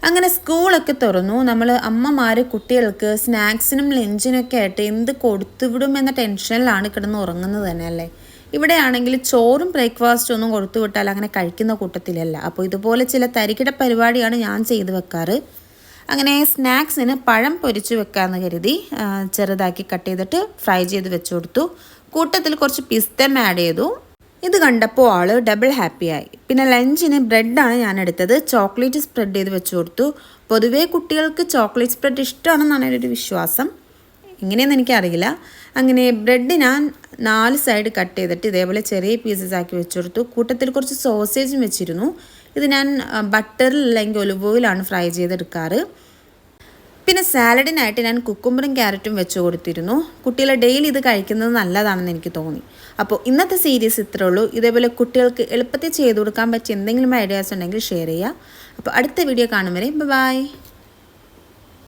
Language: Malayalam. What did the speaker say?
അങ്ങനെ സ്കൂളൊക്കെ തുറന്നു. നമ്മൾ അമ്മമാർ കുട്ടികൾക്ക് സ്നാക്സിനും ലഞ്ചിനൊക്കെ ആയിട്ട് എന്ത് കൊടുത്തുവിടും എന്ന ടെൻഷനിലാണ് കിടന്ന് ഉറങ്ങുന്നത് തന്നെ അല്ലേ. ഇവിടെയാണെങ്കിൽ ചോറും ബ്രേക്ക്ഫാസ്റ്റും ഒന്നും കൊടുത്തു വിട്ടാൽ അങ്ങനെ കഴിക്കുന്ന കൂട്ടത്തിലല്ല. അപ്പോൾ ഇതുപോലെ ചില തരികിട പരിപാടിയാണ് ഞാൻ ചെയ്ത് വെക്കാറ്. അങ്ങനെ സ്നാക്സിന് പഴം പൊരിച്ച് വെക്കാമെന്ന് കരുതി ചെറുതാക്കി കട്ട് ചെയ്തിട്ട് ഫ്രൈ ചെയ്ത് വെച്ച് കൊടുത്തു. കൂട്ടത്തിൽ കുറച്ച് പിസ്തം ആഡ് ചെയ്തു. ഇത് കണ്ടപ്പോൾ ആൾ ഡബിൾ ഹാപ്പിയായി. പിന്നെ ലഞ്ചിന് ബ്രെഡാണ് ഞാൻ എടുത്തത്. ചോക്ലേറ്റ് സ്പ്രെഡ് ചെയ്ത് വെച്ച് കൊടുത്തു. പൊതുവേ കുട്ടികൾക്ക് ചോക്ലേറ്റ് സ്പ്രെഡ് ഇഷ്ടമാണെന്നാണ് എൻ്റെ ഒരു വിശ്വാസം. എങ്ങനെയെന്ന് എനിക്കറിയില്ല. അങ്ങനെ ബ്രെഡ് ഞാൻ 4 സൈഡ് കട്ട് ചെയ്തിട്ട് ഇതേപോലെ ചെറിയ പീസസ് ആക്കി വെച്ച് കൊടുത്തു. കൂട്ടത്തിൽ കുറച്ച് സോസേജും വെച്ചിരുന്നു. ഇത് ഞാൻ ബട്ടറിൽ അല്ലെങ്കിൽ ഒലിവ് ഓയിലാണ് ഫ്രൈ ചെയ്തെടുക്കാറ്. പിന്നെ സാലഡിനായിട്ട് ഞാൻ കുക്കുംബറും ക്യാരറ്റും വെച്ച് കൊടുത്തിരുന്നു. കുട്ടികൾ ഡെയിലി ഇത് കഴിക്കുന്നത് നല്ലതാണെന്ന് എനിക്ക് തോന്നി. അപ്പോൾ ഇന്നത്തെ സീരീസ് ഇത്രേ ഉള്ളൂ. ഇതേപോലെ കുട്ടികൾക്ക് എളുപ്പത്തിൽ ചെയ്ത് കൊടുക്കാൻ പറ്റിയ എന്തെങ്കിലും ഐഡിയാസ് ഉണ്ടെങ്കിൽ ഷെയർ ചെയ്യുക. അപ്പോൾ അടുത്ത വീഡിയോ കാണും വരെ ബൈ.